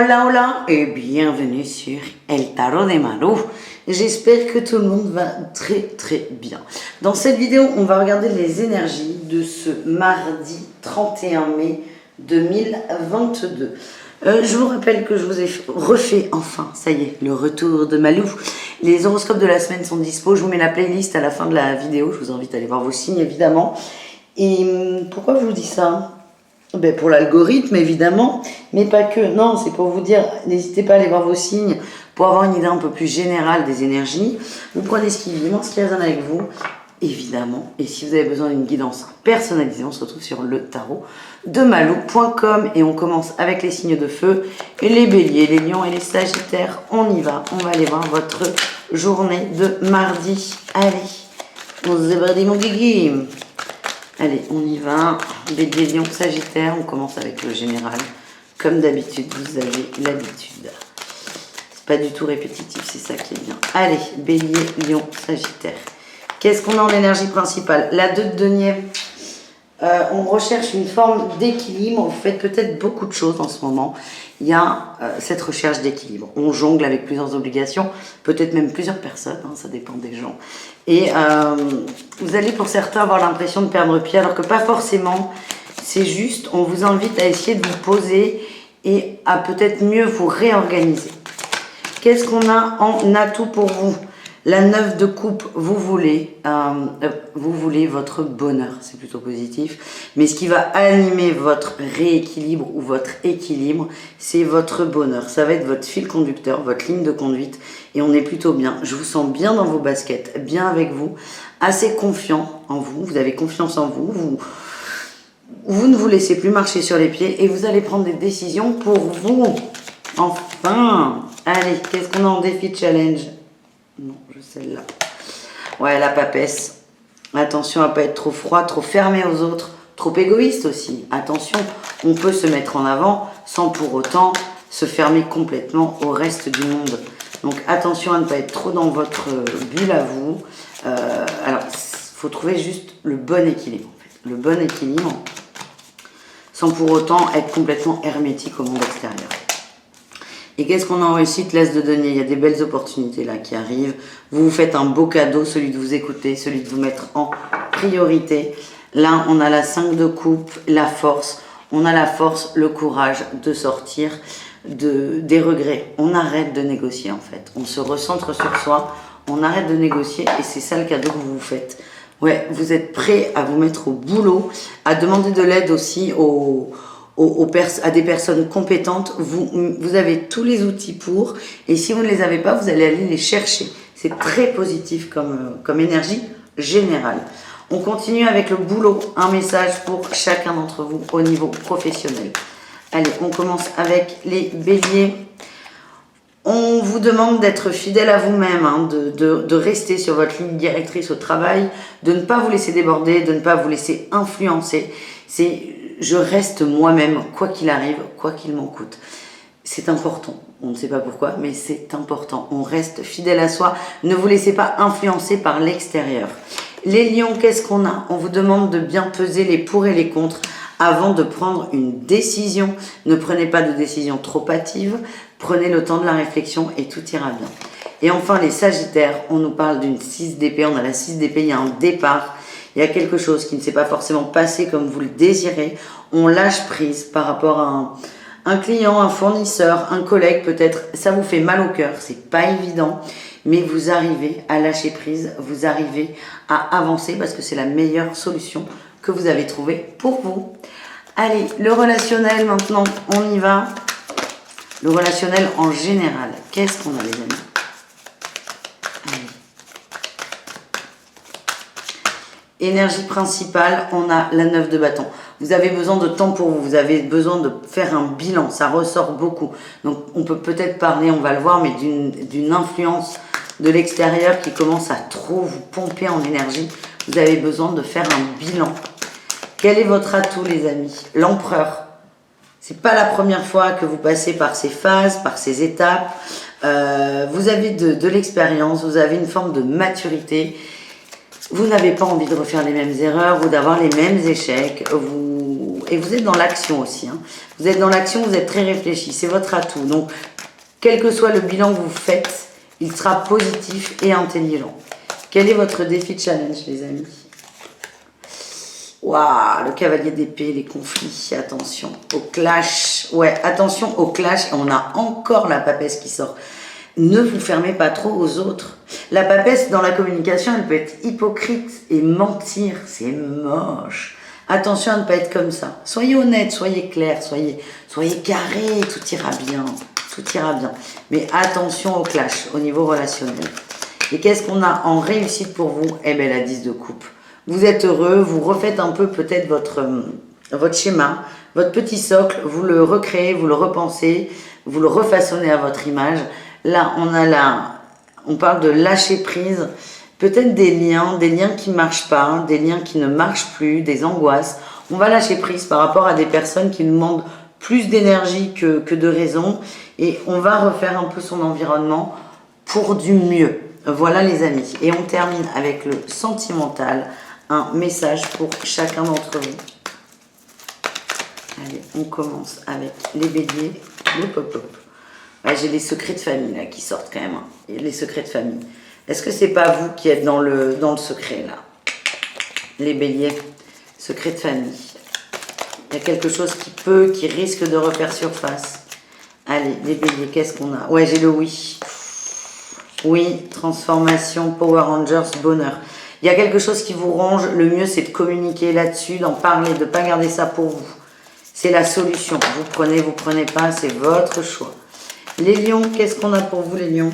Hola hola et bienvenue sur El Tarot de Malou. J'espère que tout le monde va très bien. Dans cette vidéo, on va regarder les énergies de ce mardi 31 mai 2022. Je vous rappelle que je vous ai refait enfin, ça y est, le retour de Malou. Les horoscopes de la semaine sont dispo. Je vous mets la playlist à la fin de la vidéo. Je vous invite à aller voir vos signes évidemment. Et pourquoi je vous dis ça ? Ben pour l'algorithme évidemment, mais pas que. Non, c'est pour vous dire, n'hésitez pas à aller voir vos signes pour avoir une idée un peu plus générale des énergies. Vous prenez ce qui résonne avec vous, évidemment. Et si vous avez besoin d'une guidance personnalisée, on se retrouve sur le tarot de malou.com et on commence avec les signes de feu, les béliers, les lions et les sagittaires. On y va, on va aller voir votre journée de mardi. Allez, on se débride mon guigui. Allez, on y va. Bélier, lion, sagittaire. On commence avec le général. Comme d'habitude, vous avez l'habitude. C'est pas du tout répétitif, c'est ça qui est bien. Allez, bélier, lion, sagittaire. Qu'est-ce qu'on a en énergie principale? La 2 de denier. On recherche une forme d'équilibre. Vous faites peut-être beaucoup de choses en ce moment. Il y a cette recherche d'équilibre. On jongle avec plusieurs obligations, peut-être même plusieurs personnes, hein, ça dépend des gens. Et vous allez pour certains avoir l'impression de perdre pied, alors que pas forcément. C'est juste, on vous invite à essayer de vous poser et à peut-être mieux vous réorganiser. Qu'est-ce qu'on a en atout pour vous? La 9 de coupe, vous voulez votre bonheur, c'est plutôt positif. Mais ce qui va animer votre rééquilibre ou votre équilibre, c'est votre bonheur. Ça va être votre fil conducteur, votre ligne de conduite. Et on est plutôt bien. Je vous sens bien dans vos baskets, bien avec vous, assez confiant en vous. Vous avez confiance en vous. Vous ne vous laissez plus marcher sur les pieds et vous allez prendre des décisions pour vous. Enfin, allez, qu'est-ce qu'on a en défi challenge? Non, celle-là. Ouais, la papesse. Attention à ne pas être trop froid, trop fermé aux autres, trop égoïste aussi. Attention, on peut se mettre en avant sans pour autant se fermer complètement au reste du monde. Donc attention à ne pas être trop dans votre bulle à vous. Alors, il faut trouver juste le bon équilibre. En fait. Le bon équilibre, sans pour autant être complètement hermétique au monde extérieur. Et qu'est-ce qu'on a en réussite? L'As de denier, il y a des belles opportunités là qui arrivent. Vous vous faites un beau cadeau, celui de vous écouter, celui de vous mettre en priorité. Là, on a la 5 de coupe, la force. On a la force, le courage de sortir des regrets. On arrête de négocier en fait. On se recentre sur soi, on arrête de négocier et c'est ça le cadeau que vous vous faites. Ouais, vous êtes prêt à vous mettre au boulot, à demander de l'aide aussi à des personnes compétentes. Vous avez tous les outils pour, et si vous ne les avez pas, vous allez aller les chercher. C'est très positif comme énergie générale. On continue avec le boulot, un message pour chacun d'entre vous au niveau professionnel. Allez, on commence avec les béliers. On vous demande d'être fidèle à vous-même, hein, de rester sur votre ligne directrice au travail, de ne pas vous laisser déborder, de ne pas vous laisser influencer. C'est je reste moi-même, quoi qu'il arrive, quoi qu'il m'en coûte. C'est important. On ne sait pas pourquoi, mais c'est important. On reste fidèle à soi. Ne vous laissez pas influencer par l'extérieur. Les lions, qu'est-ce qu'on a? On vous demande de bien peser les pour et les contre avant de prendre une décision. Ne prenez pas de décision trop hâtive. Prenez le temps de la réflexion et tout ira bien. Et enfin, les sagittaires, on nous parle d'une 6 d'épée. On a la 6 d'épée, il y a un départ. Il y a quelque chose qui ne s'est pas forcément passé comme vous le désirez. On lâche prise par rapport à un client, un fournisseur, un collègue peut-être. Ça vous fait mal au cœur, c'est pas évident. Mais vous arrivez à lâcher prise, vous arrivez à avancer parce que c'est la meilleure solution que vous avez trouvée pour vous. Allez, le relationnel maintenant, on y va. Le relationnel en général, qu'est-ce qu'on a les amis? Énergie principale, on a la 9 de bâton. Vous avez besoin de temps pour vous, vous avez besoin de faire un bilan, ça ressort beaucoup. Donc on peut peut-être parler, on va le voir, mais d'une influence de l'extérieur qui commence à trop vous pomper en énergie. Vous avez besoin de faire un bilan. Quel est votre atout les amis? L'empereur. C'est pas la première fois que vous passez par ces phases, par ces étapes. Vous avez de l'expérience, vous avez une forme de maturité. Vous n'avez pas envie de refaire les mêmes erreurs ou d'avoir les mêmes échecs. et vous êtes dans l'action aussi. Hein. Vous êtes dans l'action, vous êtes très réfléchi, c'est votre atout. Donc, quel que soit le bilan que vous faites, il sera positif et intelligent. Quel est votre défi de challenge, les amis? Waouh, le cavalier d'épée, les conflits, attention au clash. Ouais, attention au clash. On a encore la papesse qui sort. Ne vous fermez pas trop aux autres. La papesse, dans la communication, elle peut être hypocrite et mentir. C'est moche. Attention à ne pas être comme ça. Soyez honnête, soyez clair, soyez carré, tout ira bien. Tout ira bien. Mais attention au clash, au niveau relationnel. Et qu'est-ce qu'on a en réussite pour vous? Eh bien, la 10 de coupe. Vous êtes heureux, vous refaites un peu peut-être votre schéma, votre petit socle, vous le recréez, vous le repensez, vous le refaçonnez à votre image. Là, on parle de lâcher prise, peut-être des liens qui ne marchent pas, des liens qui ne marchent plus, des angoisses. On va lâcher prise par rapport à des personnes qui nous demandent plus d'énergie que de raison et on va refaire un peu son environnement pour du mieux. Voilà les amis. Et on termine avec le sentimental, un message pour chacun d'entre vous. Allez, on commence avec les béliers, le pop-up. Ouais, j'ai les secrets de famille là qui sortent quand même. Hein. Et les secrets de famille. Est-ce que c'est pas vous qui êtes dans le secret là? Les béliers, secrets de famille. Il y a quelque chose qui risque de refaire surface. Allez, les béliers, qu'est-ce qu'on a? Ouais, j'ai le oui. Oui, transformation, Power Rangers, bonheur. Il y a quelque chose qui vous ronge. Le mieux, c'est de communiquer là-dessus, d'en parler, de ne pas garder ça pour vous. C'est la solution. Vous prenez pas, c'est votre choix. Les lions, qu'est-ce qu'on a pour vous, les lions?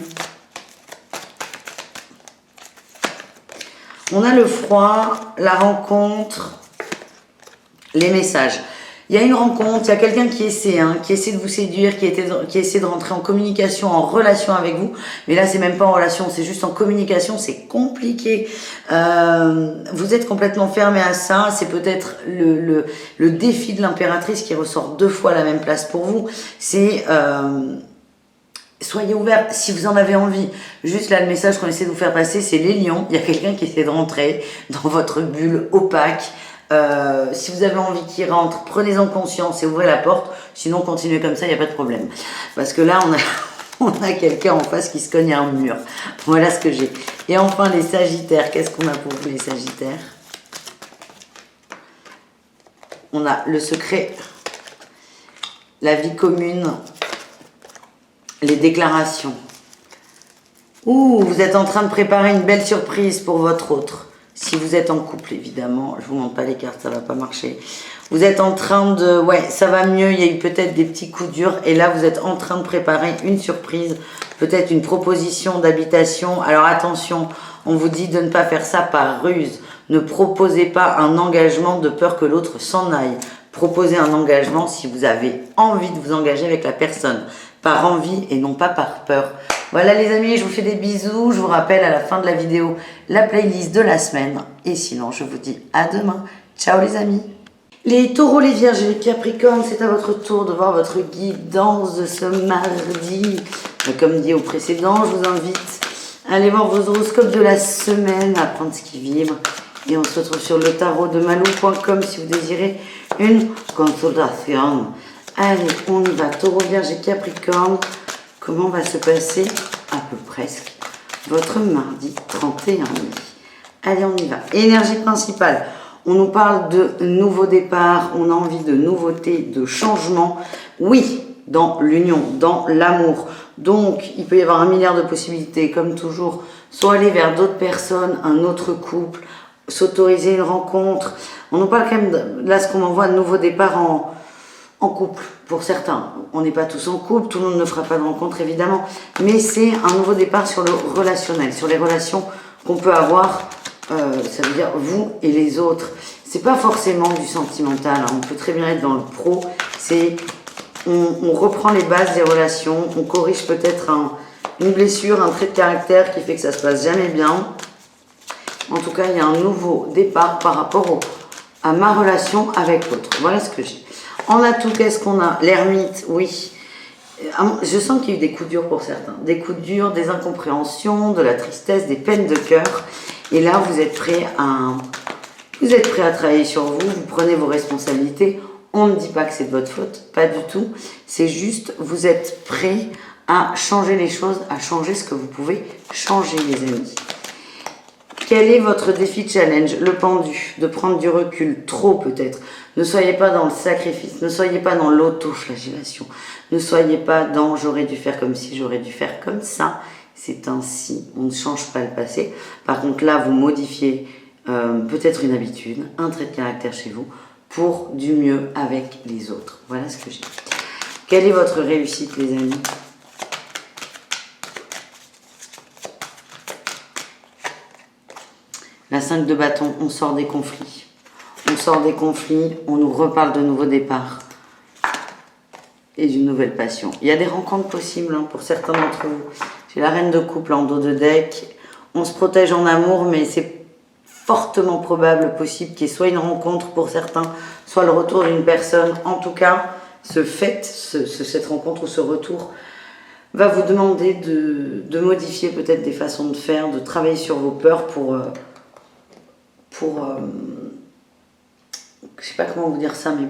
On a le froid, la rencontre, les messages. Il y a une rencontre, il y a quelqu'un qui essaie de vous séduire, qui essaie de rentrer en communication, en relation avec vous. Mais là, c'est même pas en relation, c'est juste en communication, c'est compliqué. Vous êtes complètement fermé à ça. C'est peut-être le défi de l'impératrice qui ressort 2 fois à la même place pour vous. C'est soyez ouverts si vous en avez envie. Juste là, le message qu'on essaie de vous faire passer, c'est les lions. Il y a quelqu'un qui essaie de rentrer dans votre bulle opaque. Si vous avez envie qu'il rentre, prenez-en conscience et ouvrez la porte. Sinon, continuez comme ça, il n'y a pas de problème. Parce que là, on a quelqu'un en face qui se cogne à un mur. Voilà ce que j'ai. Et enfin, les sagittaires. Qu'est-ce qu'on a pour vous, les sagittaires? On a le secret, la vie commune, les déclarations. Ouh, vous êtes en train de préparer une belle surprise pour votre autre. Si vous êtes en couple, évidemment, je vous montre pas les cartes, ça va pas marcher. Vous êtes en train de... Ouais, ça va mieux, il y a eu peut-être des petits coups durs. Et là, vous êtes en train de préparer une surprise, peut-être une proposition d'habitation. Alors attention, on vous dit de ne pas faire ça par ruse. Ne proposez pas un engagement de peur que l'autre s'en aille. Proposez un engagement si vous avez envie de vous engager avec la personne. Par envie et non pas par peur. Voilà les amis, je vous fais des bisous. Je vous rappelle à la fin de la vidéo la playlist de la semaine. Et sinon, je vous dis à demain. Ciao les amis. Les taureaux, les vierges et les capricornes, c'est à votre tour de voir votre guidance de ce mardi. Comme dit au précédent, je vous invite à aller voir vos horoscopes de la semaine, à prendre ce qui vibre. Et on se retrouve sur le tarot de malou.com si vous désirez une consultation. Allez, on y va. Taureau, vierge et capricorne. Comment va se passer, à peu presque, votre mardi 31 mai? Allez, on y va. Énergie principale. On nous parle de nouveaux départs. On a envie de nouveautés, de changements. Oui, dans l'union, dans l'amour. Donc, il peut y avoir 1 milliard de possibilités, comme toujours. Soit aller vers d'autres personnes, un autre couple, s'autoriser une rencontre. On nous parle quand même, là, ce qu'on m'envoie, de nouveaux départs en couple, pour certains. On n'est pas tous en couple, tout le monde ne fera pas de rencontre évidemment, mais c'est un nouveau départ sur le relationnel, sur les relations qu'on peut avoir, ça veut dire vous et les autres. C'est pas forcément du sentimental, hein. On peut très bien être dans le pro, c'est on reprend les bases des relations, on corrige peut-être une blessure, un trait de caractère qui fait que ça se passe jamais bien. En tout cas, il y a un nouveau départ par rapport à ma relation avec l'autre. Voilà ce que j'ai. En atout, qu'est-ce qu'on a? L'ermite, oui. Je sens qu'il y a eu des coups durs pour certains. Des coups durs, des incompréhensions, de la tristesse, des peines de cœur. Et là, vous êtes prêt à travailler sur vous. Vous prenez vos responsabilités On ne dit pas que c'est de votre faute, pas du tout. C'est juste, vous êtes prêts à changer les choses, à changer ce que vous pouvez changer, les amis. Quel est votre défi challenge? Le pendu, de prendre du recul, trop peut-être. Ne soyez pas dans le sacrifice, ne soyez pas dans l'autoflagellation, ne soyez pas dans j'aurais dû faire comme ci, j'aurais dû faire comme ça. C'est ainsi, on ne change pas le passé. Par contre là, vous modifiez peut-être une habitude, un trait de caractère chez vous, pour du mieux avec les autres. Voilà ce que j'ai. Quelle est votre réussite, les amis? La 5 de bâton, on sort des conflits. On sort des conflits, on nous reparle de nouveaux départs et d'une nouvelle passion. Il y a des rencontres possibles pour certains d'entre vous. J'ai la reine de couple en dos de deck. On se protège en amour, mais c'est fortement probable, possible qu'il y ait soit une rencontre pour certains, soit le retour d'une personne. En tout cas, cette rencontre ou ce retour va vous demander de modifier peut-être des façons de faire, de travailler sur vos peurs pour je sais pas comment vous dire ça, mais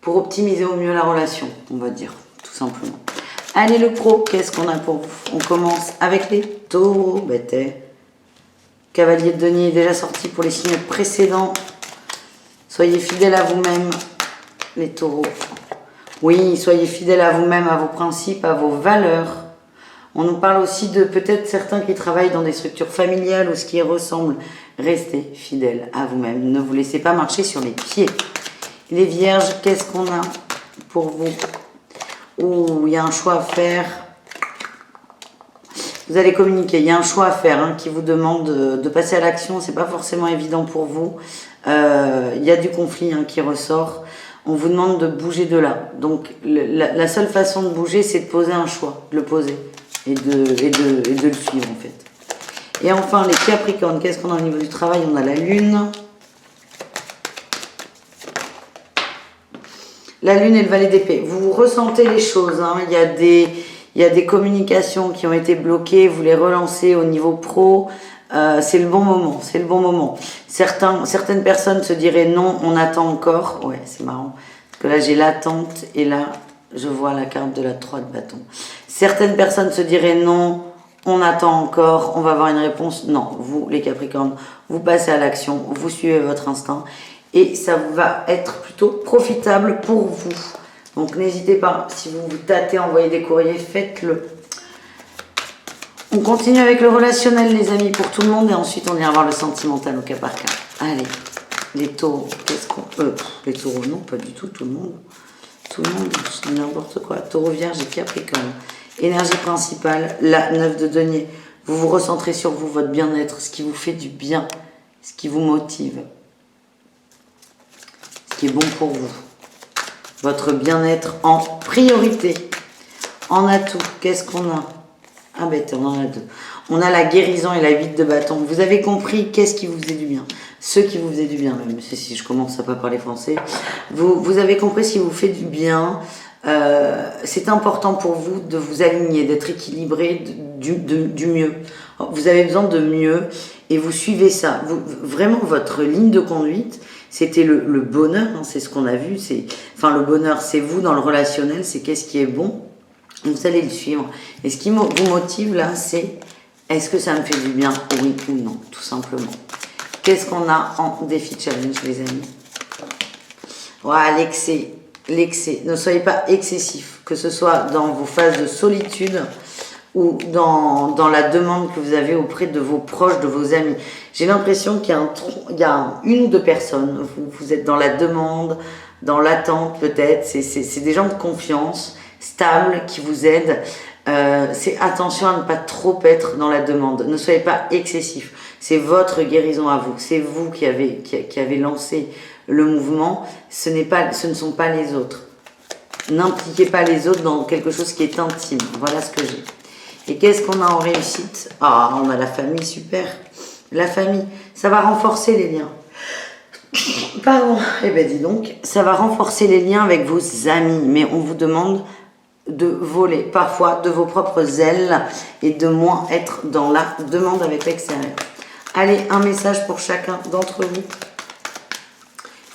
pour optimiser au mieux la relation, on va dire, tout simplement. Allez, le pro, qu'est-ce qu'on a pour vous? On commence avec les taureaux. Cavalier de denier est déjà sorti pour les signes précédents. Soyez fidèles à vous-même, les taureaux. Oui, soyez fidèles à vous-même, à vos principes, à vos valeurs. On nous parle aussi de peut-être certains qui travaillent dans des structures familiales ou ce qui ressemble. Restez fidèles à vous-même. Ne vous laissez pas marcher sur les pieds. Les vierges, qu'est-ce qu'on a pour vous? Oh, il y a un choix à faire. Vous allez communiquer. Il y a un choix à faire qui vous demande de passer à l'action. C'est pas forcément évident pour vous. Il y a du conflit qui ressort. On vous demande de bouger de là. Donc, la seule façon de bouger, c'est de poser un choix, de le poser et de le suivre en fait. Et enfin, les Capricornes, qu'est-ce qu'on a au niveau du travail? On a la Lune. La Lune et le Valet d'épée. Vous ressentez les choses. Il y a des communications qui ont été bloquées. Vous les relancez au niveau pro. C'est le bon moment. C'est le bon moment. Certaines personnes se diraient non, on attend encore. Ouais, c'est marrant. Parce que là, j'ai l'attente et là, je vois la carte de la 3 de bâton. Certaines personnes se diraient non, on attend encore, on va avoir une réponse. Non, vous, les Capricornes, vous passez à l'action, vous suivez votre instinct et ça va être plutôt profitable pour vous. Donc n'hésitez pas, si vous vous tâtez, envoyez des courriers, faites-le. On continue avec le relationnel, les amis, pour tout le monde et ensuite on ira voir le sentimental au cas par cas. Allez, les taureaux, qu'est-ce qu'on... les taureaux, non, pas du tout, tout le monde. Tout le monde, c'est n'importe quoi. Taureau, Vierge et Capricorne. Énergie principale, la 9 de denier. Vous vous recentrez sur vous, votre bien-être, ce qui vous fait du bien, ce qui vous motive, ce qui est bon pour vous. Votre bien-être en priorité. En atout, qu'est-ce qu'on a? Ah bête, on en a deux. On a la guérison et la 8 de bâton. Vous avez compris qu'est-ce qui vous faisait du bien. Ce qui vous faisait du bien, même si je commence à pas parler français. Vous avez compris ce qui vous fait du bien. C'est important pour vous de vous aligner, d'être équilibré, du mieux. Vous avez besoin de mieux et vous suivez ça. Vraiment, votre ligne de conduite, c'était le bonheur, c'est ce qu'on a vu. Enfin, le bonheur, c'est vous dans le relationnel, c'est qu'est-ce qui est bon. Vous allez le suivre. Et ce qui vous motive là, c'est est-ce que ça me fait du bien, oui ou non, tout simplement. Qu'est-ce qu'on a en défi challenge, les amis? Voilà, l'excès. Ne soyez pas excessif, que ce soit dans vos phases de solitude ou dans la demande que vous avez auprès de vos proches, de vos amis. J'ai l'impression qu'il y a une ou deux personnes, vous êtes dans la demande, dans l'attente peut-être, c'est des gens de confiance, stables, qui vous aident. C'est attention à ne pas trop être dans la demande, ne soyez pas excessif, c'est votre guérison à vous, c'est vous qui avez lancé le mouvement, ce ne sont pas les autres. N'impliquez pas les autres dans quelque chose qui est intime. Voilà ce que j'ai. Et qu'est-ce qu'on a en réussite? Ah, on a la famille, super. La famille, ça va renforcer les liens. Pardon. Eh bien, dis donc, ça va renforcer les liens avec vos amis. Mais on vous demande de voler parfois de vos propres ailes et de moins être dans la demande avec l'extérieur. Allez, un message pour chacun d'entre vous.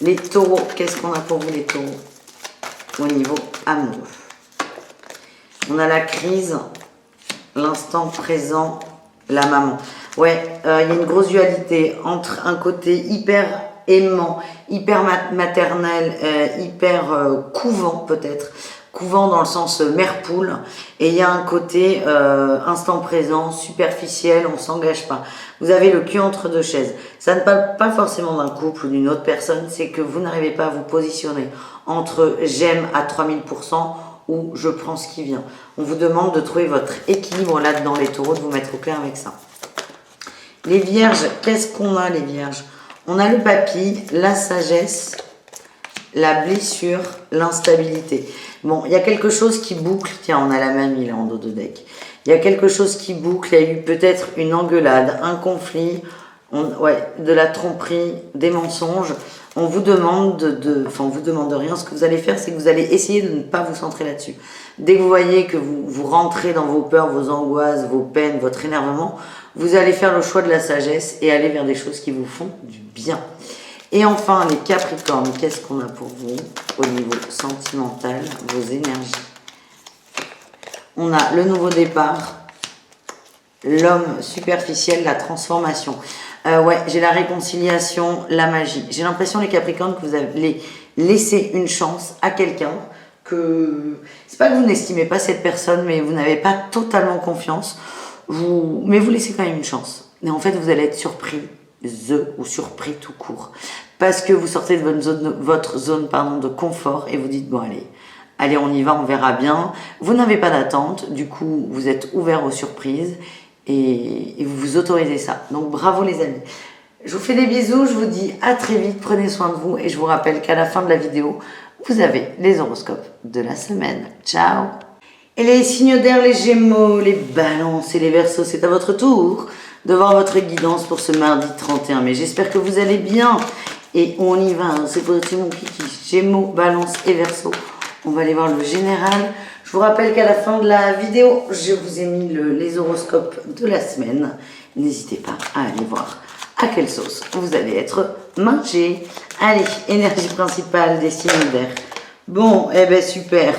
Les taureaux, qu'est-ce qu'on a pour vous les taureaux au niveau amoureux? On a la crise, l'instant présent, la maman. Ouais, il y a une grosse dualité entre un côté hyper aimant, hyper maternel, hyper couvant peut-être. Couvent dans le sens mère poule, et il y a un côté instant présent, superficiel, on s'engage pas. Vous avez le cul entre deux chaises. Ça ne parle pas forcément d'un couple ou d'une autre personne, c'est que vous n'arrivez pas à vous positionner entre j'aime à 3000% ou je prends ce qui vient. On vous demande de trouver votre équilibre là-dedans, les taureaux, de vous mettre au clair avec ça. Les vierges, qu'est-ce qu'on a les vierges? On a le papy, la sagesse, la blessure, l'instabilité. Bon, il y a quelque chose qui boucle. Tiens, on a la mamie là en dos de deck. Il y a quelque chose qui boucle. Il y a eu peut-être une engueulade, un conflit, de la tromperie, des mensonges. On vous demande on vous demande rien. Ce que vous allez faire, c'est que vous allez essayer de ne pas vous centrer là-dessus. Dès que vous voyez que vous rentrez dans vos peurs, vos angoisses, vos peines, votre énervement, vous allez faire le choix de la sagesse et aller vers des choses qui vous font du bien. Et enfin, les Capricornes, qu'est-ce qu'on a pour vous au niveau sentimental, vos énergies? On a le nouveau départ, l'homme superficiel, la transformation. Ouais, j'ai la réconciliation, la magie. J'ai l'impression, les Capricornes, que vous avez laissé une chance à quelqu'un que... C'est pas que vous n'estimez pas cette personne, mais vous n'avez pas totalement confiance. Mais vous laissez quand même une chance. Et en fait, vous allez être surpris ou surpris tout court, parce que vous sortez de votre zone de confort et vous dites bon allez on y va, on verra bien. Vous n'avez pas d'attente, du coup vous êtes ouvert aux surprises et vous vous autorisez ça. Donc bravo les amis, je vous fais des bisous, je vous dis à très vite, prenez soin de vous et je vous rappelle qu'à la fin de la vidéo vous avez les horoscopes de la semaine. Ciao. Et les signes d'air, les gémeaux, les balances et les verseaux, c'est à votre tour de voir votre guidance pour ce mardi 31 mai. J'espère que vous allez bien. Et on y va, hein. C'est parti mon kiki. Gémeaux, balance et verseau. On va aller voir le général. Je vous rappelle qu'à la fin de la vidéo, je vous ai mis les horoscopes de la semaine. N'hésitez pas à aller voir à quelle sauce vous allez être mangé. Allez, énergie principale des signes d'air. Bon, eh ben super.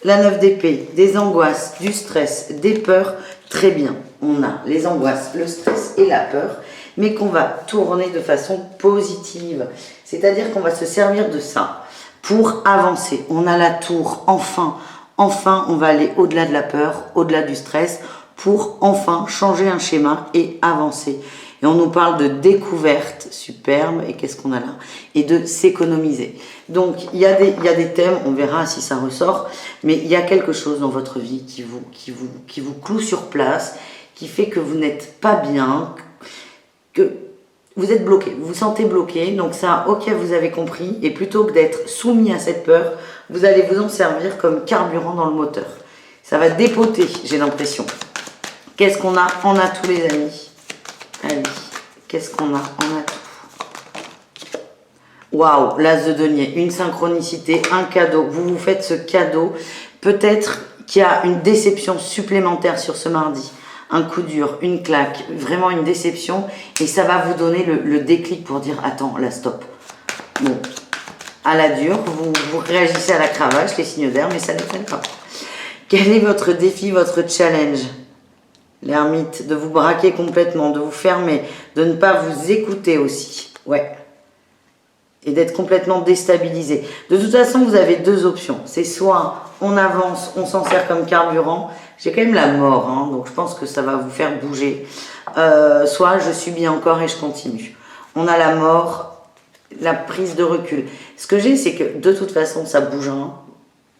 La 9 d'épée, des angoisses, du stress, des peurs. Très bien, on a les angoisses, le stress et la peur, mais qu'on va tourner de façon positive. C'est-à-dire qu'on va se servir de ça pour avancer. On a la tour, enfin, on va aller au-delà de la peur, au-delà du stress, pour enfin changer un schéma et avancer. Et on nous parle de découverte, superbe, et qu'est-ce qu'on a là? Et de s'économiser. Donc, il y a des thèmes, on verra si ça ressort, mais il y a quelque chose dans votre vie qui vous cloue sur place, qui fait que vous n'êtes pas bien, que vous êtes bloqué, vous vous sentez bloqué. Donc ça, ok, vous avez compris, et plutôt que d'être soumis à cette peur, vous allez vous en servir comme carburant dans le moteur. Ça va dépoter, j'ai l'impression. Qu'est-ce qu'on a? On a tous les amis. Allez, qu'est-ce qu'on a? On a tout. Waouh, l'as de denier, une synchronicité, un cadeau. Vous vous faites ce cadeau. Peut-être qu'il y a une déception supplémentaire sur ce mardi. Un coup dur, une claque, vraiment une déception. Et ça va vous donner le déclic pour dire, attends, là, stop. Bon, à la dure, vous réagissez à la cravache, les signes d'air, mais ça ne freine pas. Quel est votre défi, votre challenge? L'ermite, de vous braquer complètement, de vous fermer, de ne pas vous écouter aussi. Ouais. Et d'être complètement déstabilisé. De toute façon, vous avez deux options. C'est soit on avance, on s'en sert comme carburant. J'ai quand même la mort, hein, donc je pense que ça va vous faire bouger. Soit je subis encore et je continue. On a la mort, la prise de recul. Ce que j'ai, c'est que de toute façon, ça bougera.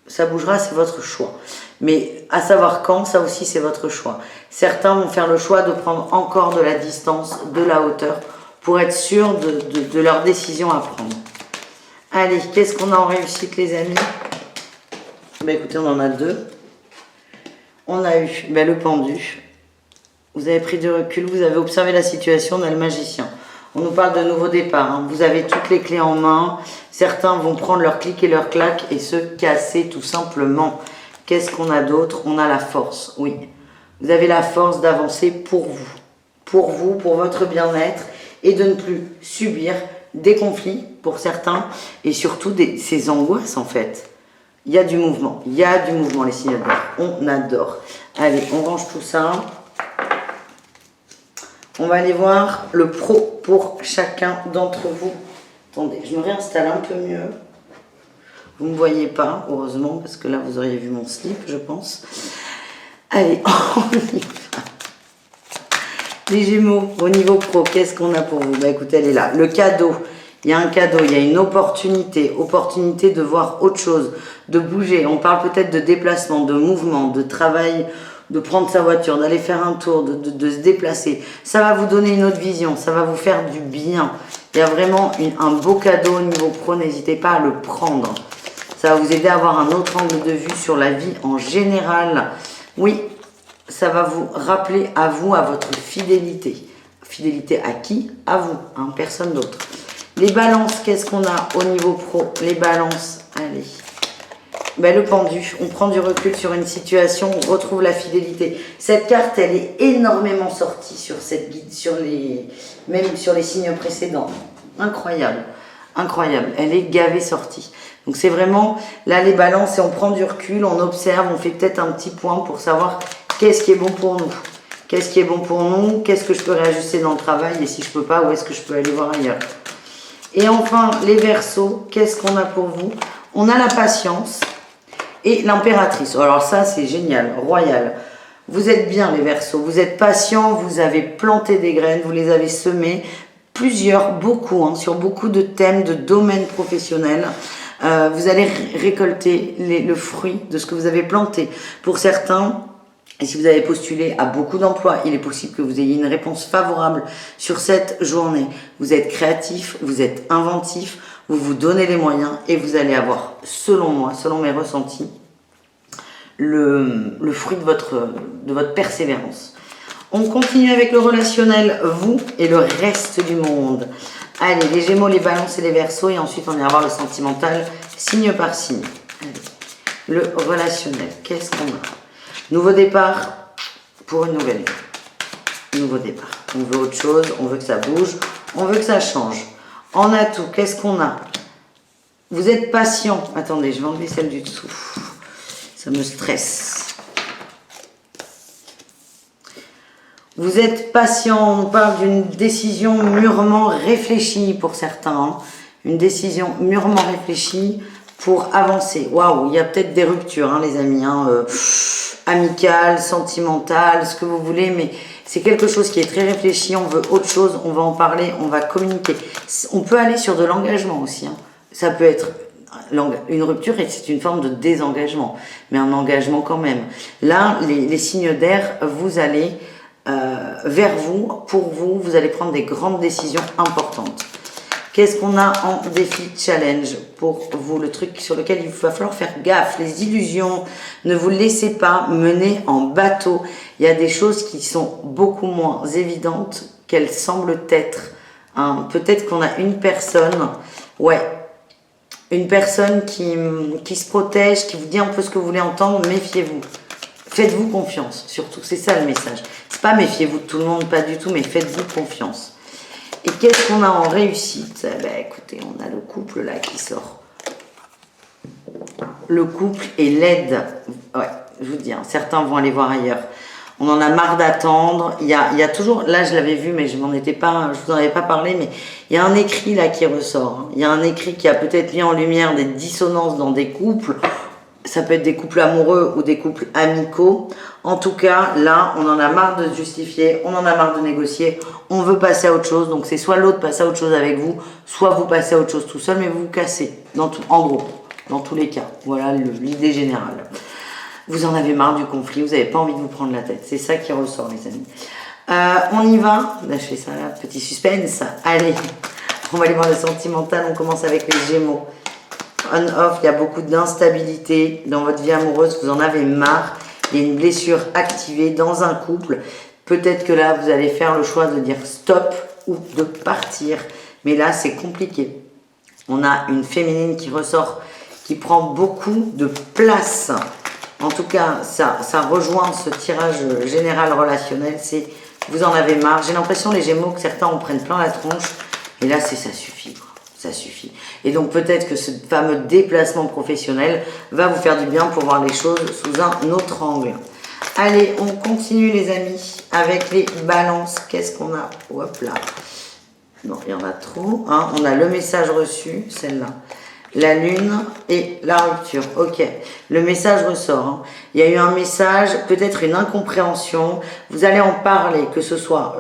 Ça bougera, c'est votre choix. Mais à savoir quand, ça aussi c'est votre choix. Certains vont faire le choix de prendre encore de la distance, de la hauteur, pour être sûr de leur décision à prendre. Allez, qu'est-ce qu'on a en réussite les amis? Bah écoutez, on en a deux. On a eu le pendu. Vous avez pris du recul, vous avez observé la situation, on a le magicien. On nous parle de nouveau départ, hein. Vous avez toutes les clés en main. Certains vont prendre leur clic et leur claque et se casser tout simplement. Qu'est-ce qu'on a d'autre? On a la force, oui. Vous avez la force d'avancer pour vous, pour votre bien-être et de ne plus subir des conflits pour certains, et surtout ces angoisses en fait. Il y a du mouvement, les signes d'air. On adore. Allez, on range tout ça. On va aller voir le pro pour chacun d'entre vous. Attendez, je me réinstalle un peu mieux. Vous ne me voyez pas, heureusement, parce que là, vous auriez vu mon slip, je pense. Allez, on y va. Les Gémeaux, au niveau pro, qu'est-ce qu'on a pour vous? Bah écoutez, elle est là. Le cadeau, il y a un cadeau, il y a une opportunité de voir autre chose, de bouger. On parle peut-être de déplacement, de mouvement, de travail, de prendre sa voiture, d'aller faire un tour, de se déplacer. Ça va vous donner une autre vision, ça va vous faire du bien. Il y a vraiment un beau cadeau au niveau pro, n'hésitez pas à le prendre. Ça va vous aider à avoir un autre angle de vue sur la vie en général. Oui, ça va vous rappeler à vous, à votre fidélité. Fidélité à qui? À vous, hein, personne d'autre. Les balances, qu'est-ce qu'on a au niveau pro? Les balances, allez. Ben, le pendu, on prend du recul sur une situation, on retrouve la fidélité. Cette carte, elle est énormément sortie sur cette guide, même sur les signes précédents. Incroyable, incroyable. Elle est gavée sortie. Donc c'est vraiment, là les balances, et on prend du recul, on observe, on fait peut-être un petit point pour savoir qu'est-ce qui est bon pour nous. Qu'est-ce qui est bon pour nous? Qu'est-ce que je peux réajuster dans le travail? Et si je peux pas, où est-ce que je peux aller voir ailleurs? Et enfin, les Verseaux, qu'est-ce qu'on a pour vous? On a la patience et l'impératrice. Alors ça, c'est génial, royal. Vous êtes bien les Verseaux, vous êtes patients, vous avez planté des graines, vous les avez semées, plusieurs, beaucoup, hein, sur beaucoup de thèmes, de domaines professionnels. Vous allez récolter le fruit de ce que vous avez planté. Pour certains, et si vous avez postulé à beaucoup d'emplois, il est possible que vous ayez une réponse favorable sur cette journée. Vous êtes créatif, vous êtes inventif, vous vous donnez les moyens et vous allez avoir, selon moi, selon mes ressentis, le fruit de votre persévérance. On continue avec le relationnel, vous et le reste du monde. Allez, les Gémeaux, les Balances et les Verseaux, et ensuite on ira voir le sentimental, signe par signe. Allez. Le relationnel, qu'est-ce qu'on a? Nouveau départ pour une nouvelle vie. Nouveau départ. On veut autre chose, on veut que ça bouge, on veut que ça change. En atout, qu'est-ce qu'on a? Vous êtes patient. Attendez, je vais enlever celle du dessous. Ça me stresse. Vous êtes patient, on parle d'une décision mûrement réfléchie pour certains. Hein. Une décision mûrement réfléchie pour avancer. Waouh, il y a peut-être des ruptures, hein, les amis. Hein, amicales, sentimentales, ce que vous voulez, mais c'est quelque chose qui est très réfléchi. On veut autre chose, on va en parler, on va communiquer. On peut aller sur de l'engagement aussi. Hein. Ça peut être une rupture et c'est une forme de désengagement, mais un engagement quand même. Là, les signes d'air, vous allez... vers vous, pour vous, vous allez prendre des grandes décisions importantes. Qu'est-ce qu'on a en défi challenge pour vous? Le truc sur lequel il va falloir faire gaffe, les illusions, ne vous laissez pas mener en bateau. Il y a des choses qui sont beaucoup moins évidentes qu'elles semblent être. Hein. Peut-être qu'on a une personne, une personne qui se protège, qui vous dit un peu ce que vous voulez entendre, méfiez-vous. Faites-vous confiance, surtout, c'est ça le message. C'est pas méfiez-vous de tout le monde, pas du tout, mais faites-vous confiance. Et qu'est-ce qu'on a en réussite? Ben, écoutez, on a le couple là qui sort. Le couple et l'aide. Ouais, je vous dis, hein, certains vont aller voir ailleurs. On en a marre d'attendre. Il y a toujours, là je l'avais vu, mais je vous en avais pas parlé, mais il y a un écrit là qui ressort. Hein. Il y a un écrit qui a peut-être mis en lumière des dissonances dans des couples. Ça peut être des couples amoureux ou des couples amicaux. En tout cas, là, on en a marre de se justifier, on en a marre de négocier, on veut passer à autre chose. Donc, c'est soit l'autre passe à autre chose avec vous, soit vous passez à autre chose tout seul, mais vous vous cassez, en gros, dans tous les cas. Voilà l'idée générale. Vous en avez marre du conflit, vous n'avez pas envie de vous prendre la tête. C'est ça qui ressort, les amis. On y va. Là, je fais ça, là, petit suspense. Allez, on va aller voir le sentimental. On commence avec les Gémeaux. On-off, il y a beaucoup d'instabilité dans votre vie amoureuse, vous en avez marre, il y a une blessure activée dans un couple. Peut-être que là, vous allez faire le choix de dire stop ou de partir, mais là, c'est compliqué. On a une féminine qui ressort, qui prend beaucoup de place. En tout cas, ça rejoint ce tirage général relationnel, c'est vous en avez marre. J'ai l'impression, les Gémeaux, que certains en prennent plein la tronche, et là, ça suffit, quoi. Ça suffit. Et donc peut-être que ce fameux déplacement professionnel va vous faire du bien pour voir les choses sous un autre angle. Allez, on continue les amis avec les balances. Qu'est-ce qu'on a? Hop là. Non, il y en a trop. Hein. On a le message reçu, celle-là. La lune et la rupture. Ok, le message ressort. Hein. Il y a eu un message, peut-être une incompréhension. Vous allez en parler, que ce soit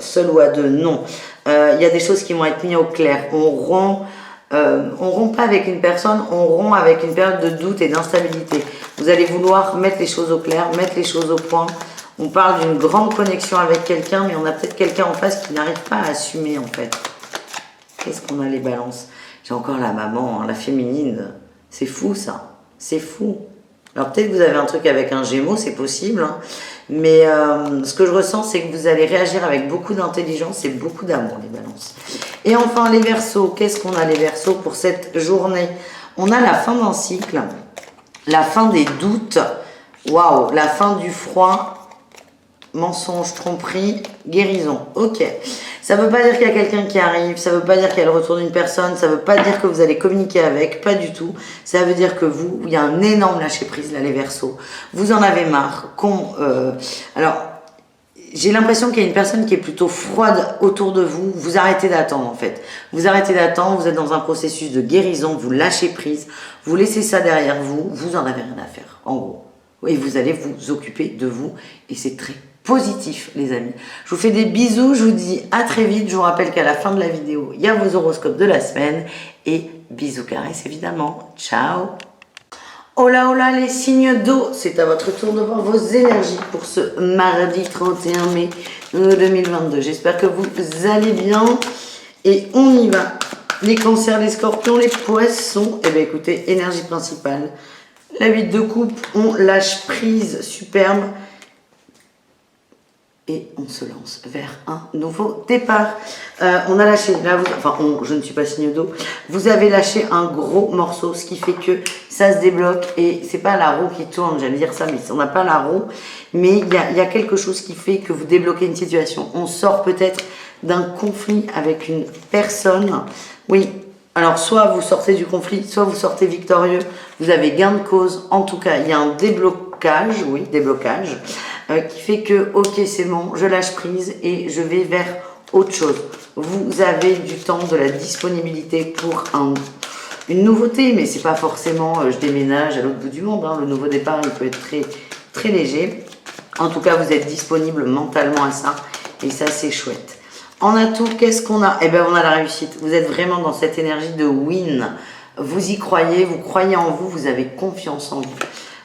seul ou à deux. Non. Il y a des choses qui vont être mises au clair. On rompt pas avec une personne, on rompt avec une période de doute et d'instabilité. Vous allez vouloir mettre les choses au clair, mettre les choses au point. On parle d'une grande connexion avec quelqu'un, mais on a peut-être quelqu'un en face qui n'arrive pas à assumer en fait. Qu'est-ce qu'on a les balances? J'ai encore la maman, hein, la féminine. C'est fou ça, c'est fou. Alors peut-être que vous avez un truc avec un Gémeaux, c'est possible. Hein. Mais ce que je ressens, c'est que vous allez réagir avec beaucoup d'intelligence et beaucoup d'amour, les balances. Et enfin, les Verseaux. Qu'est-ce qu'on a, les Verseaux, pour cette journée? On a la fin d'un cycle, la fin des doutes, waouh, la fin du froid, mensonge, tromperie, guérison. Ok. Ça ne veut pas dire qu'il y a quelqu'un qui arrive, ça ne veut pas dire qu'il y a le retour d'une personne, ça ne veut pas dire que vous allez communiquer avec, pas du tout. Ça veut dire que vous, il y a un énorme lâcher-prise là, les Verseaux. Vous en avez marre. Alors, j'ai l'impression qu'il y a une personne qui est plutôt froide autour de vous. Vous arrêtez d'attendre en fait. Vous arrêtez d'attendre, vous êtes dans un processus de guérison, vous lâchez prise, vous laissez ça derrière vous, vous en avez rien à faire, en gros. Et vous allez vous occuper de vous et c'est très positif les amis. Je vous fais des bisous, je vous dis à très vite. Je vous rappelle qu'à la fin de la vidéo, il y a vos horoscopes de la semaine et bisous caresses évidemment. Ciao. Hola hola les signes d'eau, c'est à votre tour de voir vos énergies pour ce mardi 31 mai 2022. J'espère que vous allez bien et on y va. Les cancers, les scorpions, les poissons, eh bien écoutez, énergie principale. La 8 de coupe, on lâche prise, superbe. Et on se lance vers un nouveau départ. On a lâché, là, je ne suis pas signe d'eau, vous avez lâché un gros morceau, ce qui fait que ça se débloque et c'est pas la roue qui tourne, j'allais dire ça, mais on n'a pas la roue, mais il y a quelque chose qui fait que vous débloquez une situation. On sort peut-être d'un conflit avec une personne, oui. Alors, soit vous sortez du conflit, soit vous sortez victorieux, vous avez gain de cause. En tout cas, il y a un déblocage, oui, déblocage, qui fait que, ok, c'est bon, je lâche prise et je vais vers autre chose. Vous avez du temps, de la disponibilité pour une nouveauté, mais c'est pas forcément je déménage à l'autre bout du monde. Hein. Le nouveau départ, il peut être très, très léger. En tout cas, vous êtes disponible mentalement à ça et ça, c'est chouette. En atout, qu'est-ce qu'on a? Eh bien, on a la réussite. Vous êtes vraiment dans cette énergie de win. Vous y croyez, vous croyez en vous, vous avez confiance en vous.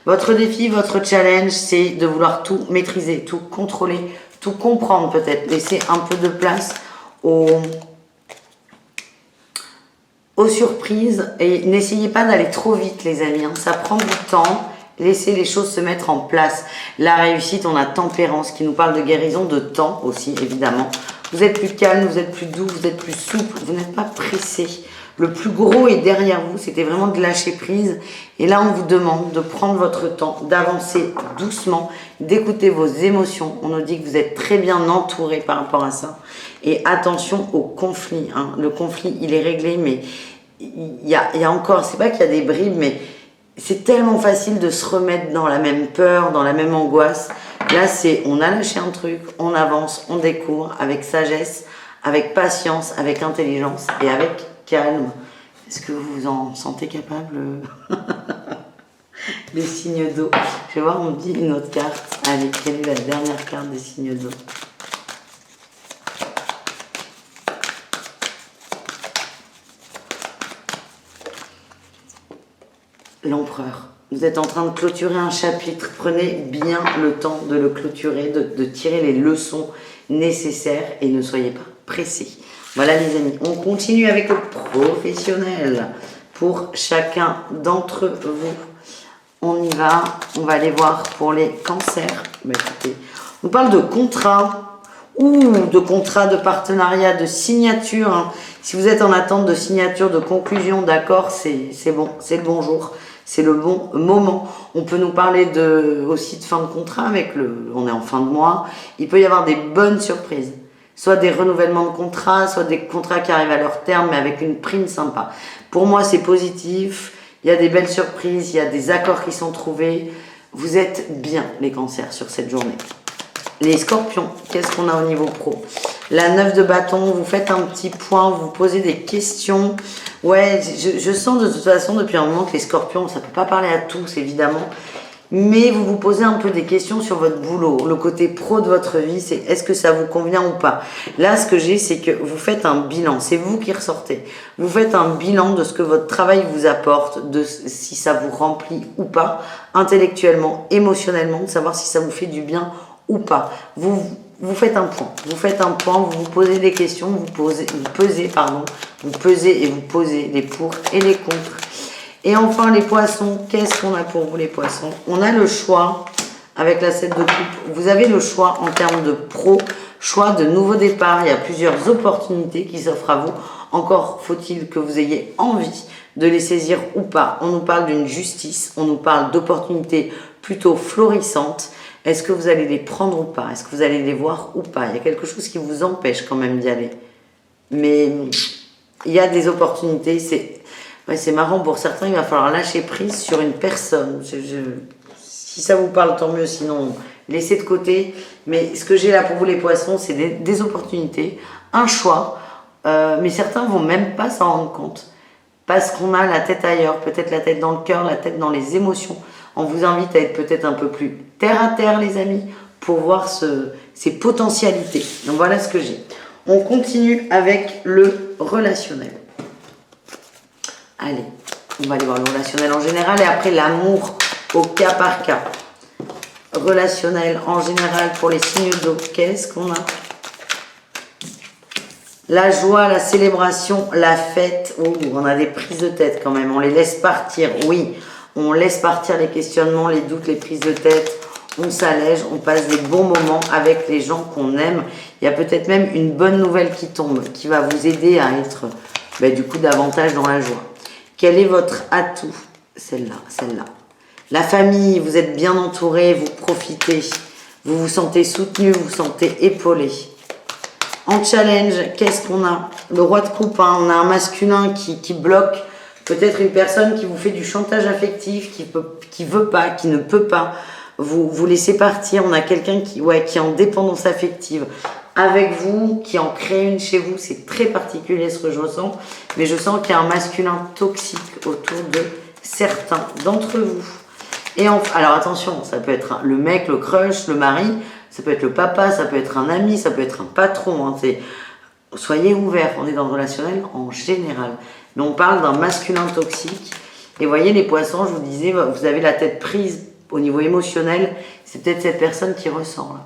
Votre défi, votre challenge, c'est de vouloir tout maîtriser, tout contrôler, tout comprendre peut-être. Laisser un peu de place aux surprises et n'essayez pas d'aller trop vite, les amis. Hein. Ça prend du temps. Laissez les choses se mettre en place. La réussite, on a tempérance qui nous parle de guérison, de temps aussi, évidemment. Vous êtes plus calme, vous êtes plus doux, vous êtes plus souple, vous n'êtes pas pressé. Le plus gros est derrière vous, c'était vraiment de lâcher prise. Et là, on vous demande de prendre votre temps, d'avancer doucement, d'écouter vos émotions. On nous dit que vous êtes très bien entouré par rapport à ça. Et attention au conflit. Hein. Le conflit, il est réglé, mais il y a encore, c'est pas qu'il y a des bribes, mais c'est tellement facile de se remettre dans la même peur, dans la même angoisse. Là, on a lâché un truc, on avance, on découvre avec sagesse, avec patience, avec intelligence et avec calme. Est-ce que vous vous en sentez capable? Les signes d'eau. Je vais voir, on me dit une autre carte. Allez, quelle est la dernière carte des signes d'eau? L'empereur. Vous êtes en train de clôturer un chapitre. Prenez bien le temps de le clôturer, de tirer les leçons nécessaires et ne soyez pas pressés. Voilà les amis, on continue avec le professionnel pour chacun d'entre vous. On y va, on va aller voir pour les cancers. Bah, écoutez, on parle de contrat ou de contrat, de partenariat, de signature. Hein. Si vous êtes en attente de signature, de conclusion, d'accord, c'est bon, c'est le bon jour. C'est le bon moment. On peut nous parler aussi de fin de contrat on est en fin de mois. Il peut y avoir des bonnes surprises. Soit des renouvellements de contrats, soit des contrats qui arrivent à leur terme, mais avec une prime sympa. Pour moi, c'est positif. Il y a des belles surprises, il y a des accords qui sont trouvés. Vous êtes bien, les cancers, sur cette journée. Les scorpions, qu'est-ce qu'on a au niveau pro? La 9 de bâton, vous faites un petit point, vous posez des questions. Ouais, je sens de toute façon depuis un moment que les scorpions, ça ne peut pas parler à tous, évidemment. Mais vous vous posez un peu des questions sur votre boulot. Le côté pro de votre vie, c'est est-ce que ça vous convient ou pas? Là, ce que j'ai, c'est que vous faites un bilan. C'est vous qui ressortez. Vous faites un bilan de ce que votre travail vous apporte, de si ça vous remplit ou pas, intellectuellement, émotionnellement, de savoir si ça vous fait du bien ou pas. Vous faites un point. Vous faites un point, vous vous posez des questions, vous pesez et vous posez les pour et les contre. Et enfin, les poissons, qu'est-ce qu'on a pour vous, les poissons? On a le choix, avec la 7 de coupe, vous avez le choix en termes de pro, choix de nouveau départ. Il y a plusieurs opportunités qui s'offrent à vous. Encore faut-il que vous ayez envie de les saisir ou pas. On nous parle d'une justice, on nous parle d'opportunités plutôt florissantes. Est-ce que vous allez les prendre ou pas? Est-ce que vous allez les voir ou pas? Il y a quelque chose qui vous empêche quand même d'y aller. Mais il y a des opportunités, c'est marrant, pour certains, il va falloir lâcher prise sur une personne. Si ça vous parle, tant mieux, sinon, laissez de côté. Mais ce que j'ai là pour vous, les poissons, c'est des opportunités, un choix. Mais certains vont même pas s'en rendre compte. Parce qu'on a la tête ailleurs, peut-être la tête dans le cœur, la tête dans les émotions. On vous invite à être peut-être un peu plus terre à terre, les amis, pour voir ces potentialités. Donc voilà ce que j'ai. On continue avec le relationnel. Allez, on va aller voir le relationnel en général et après l'amour au cas par cas. Relationnel en général pour les signes d'eau. Qu'est-ce qu'on a? La joie, la célébration, la fête. Oh, on a des prises de tête quand même. On les laisse partir. Oui, on laisse partir les questionnements, les doutes, les prises de tête. On s'allège, on passe des bons moments avec les gens qu'on aime. Il y a peut-être même une bonne nouvelle qui tombe, qui va vous aider à être du coup davantage dans la joie. Quel est votre atout? Celle-là, celle-là. La famille, vous êtes bien entouré, vous profitez. Vous vous sentez soutenu, vous vous sentez épaulé. En challenge, qu'est-ce qu'on a? Le roi de coupe, hein, on a un masculin qui bloque. Peut-être une personne qui vous fait du chantage affectif, qui veut pas, qui ne peut pas vous laisser partir. On a quelqu'un qui est en dépendance affective avec vous, qui en crée une chez vous. C'est très particulier ce que je ressens, mais je sens qu'il y a un masculin toxique autour de certains d'entre vous. Et alors attention, ça peut être le mec, le crush, le mari, ça peut être le papa, ça peut être un ami, ça peut être un patron. Hein, soyez ouverts, on est dans le relationnel en général. Mais on parle d'un masculin toxique. Et voyez les poissons, je vous disais, vous avez la tête prise au niveau émotionnel. C'est peut-être cette personne qui ressort là.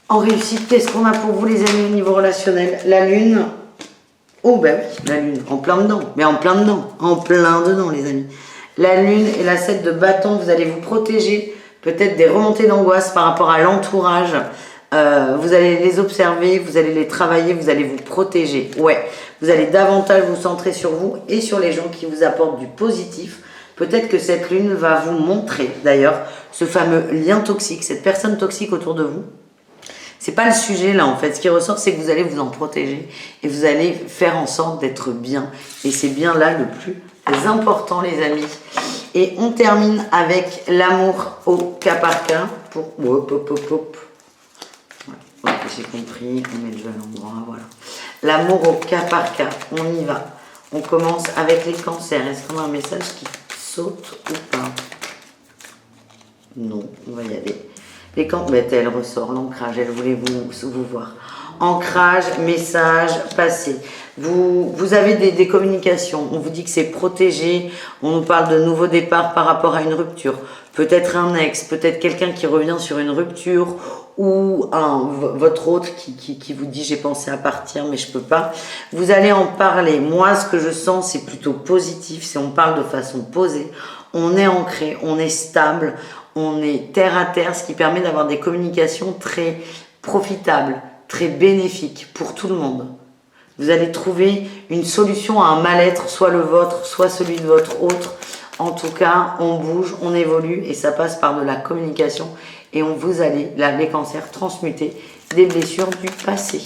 En réussite, qu'est-ce qu'on a pour vous les amis au niveau relationnel? La lune. Oh ben oui, la lune, en plein dedans. Mais en plein dedans les amis. La lune et la 7 de bâton, vous allez vous protéger. Peut-être des remontées d'angoisse par rapport à l'entourage. Vous allez les observer, vous allez les travailler, vous allez vous protéger. Ouais, vous allez davantage vous centrer sur vous et sur les gens qui vous apportent du positif. Peut-être que cette lune va vous montrer d'ailleurs ce fameux lien toxique, cette personne toxique autour de vous. C'est pas le sujet là en fait. Ce qui ressort, c'est que vous allez vous en protéger et vous allez faire en sorte d'être bien. Et c'est bien là le plus important, les amis. Et on termine avec l'amour au cas par cas. J'ai compris, on met le jeu à l'endroit, voilà. L'amour au cas par cas, on y va. On commence avec les cancers. Est-ce qu'on a un message qui saute ou pas? Non, on va y aller. Les cancers, elle ressort, l'ancrage, elle voulait vous voir. Ancrage, message, passé. Vous avez des communications, on vous dit que c'est protégé, on nous parle de nouveau départ par rapport à une rupture. Peut-être un ex, peut-être quelqu'un qui revient sur une rupture ou votre autre qui vous dit j'ai pensé à partir mais je peux pas. Vous allez en parler. Moi, ce que je sens, c'est plutôt positif. Si on parle de façon posée, on est ancré, on est stable, on est terre à terre, ce qui permet d'avoir des communications très profitables, très bénéfiques pour tout le monde. Vous allez trouver une solution à un mal-être, soit le vôtre, soit celui de votre autre. En tout cas, on bouge, on évolue et ça passe par de la communication. Et vous allez, là, les cancers, transmuter des blessures du passé.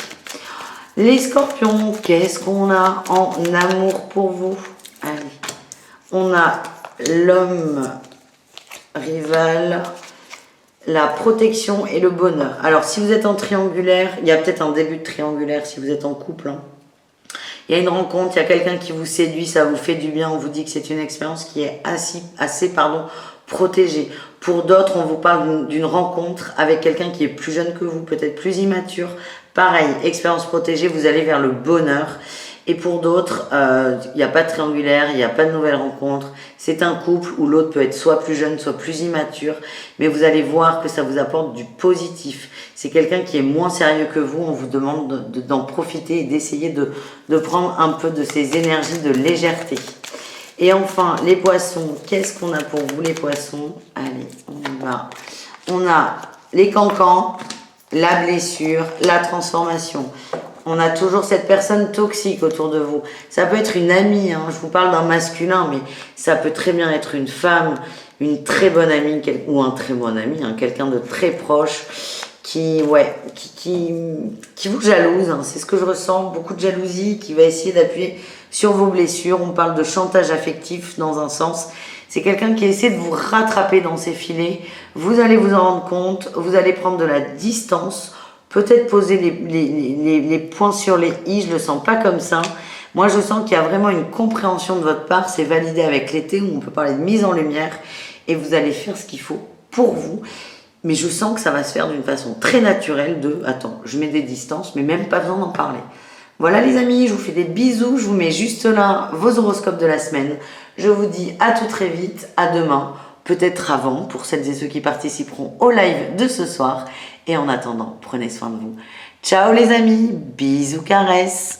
Les scorpions, qu'est-ce qu'on a en amour pour vous? Allez, on a l'homme rival, la protection et le bonheur. Alors, si vous êtes en triangulaire, il y a peut-être un début de triangulaire si vous êtes en couple. Hein. Il y a une rencontre, il y a quelqu'un qui vous séduit, ça vous fait du bien, on vous dit que c'est une expérience qui est assez protégée. Pour d'autres, on vous parle d'une rencontre avec quelqu'un qui est plus jeune que vous, peut-être plus immature. Pareil, expérience protégée, vous allez vers le bonheur. Et pour d'autres, il n'y a pas de triangulaire, il n'y a pas de nouvelle rencontre. C'est un couple où l'autre peut être soit plus jeune, soit plus immature. Mais vous allez voir que ça vous apporte du positif. C'est quelqu'un qui est moins sérieux que vous. On vous demande d'en profiter et d'essayer de prendre un peu de ces énergies de légèreté. Et enfin, les poissons. Qu'est-ce qu'on a pour vous, les poissons? Allez, on y va. On a les cancans, la blessure, la transformation. On a toujours cette personne toxique autour de vous. Ça peut être une amie, hein. Je vous parle d'un masculin, mais ça peut très bien être une femme, une très bonne amie, ou un très bon ami, hein, quelqu'un de très proche qui vous jalouse. Hein. C'est ce que je ressens, beaucoup de jalousie, qui va essayer d'appuyer sur vos blessures. On parle de chantage affectif dans un sens. C'est quelqu'un qui essaie de vous rattraper dans ses filets. Vous allez vous en rendre compte, vous allez prendre de la distance, peut-être poser les points sur les i, je le sens pas comme ça. Moi, je sens qu'il y a vraiment une compréhension de votre part, c'est validé avec l'été où on peut parler de mise en lumière et vous allez faire ce qu'il faut pour vous. Mais je sens que ça va se faire d'une façon très naturelle attends, je mets des distances, mais même pas besoin d'en parler. Voilà les amis, je vous fais des bisous, je vous mets juste là vos horoscopes de la semaine. Je vous dis à tout très vite, à demain, peut-être avant pour celles et ceux qui participeront au live de ce soir. Et en attendant, prenez soin de vous. Ciao les amis, bisous, caresses.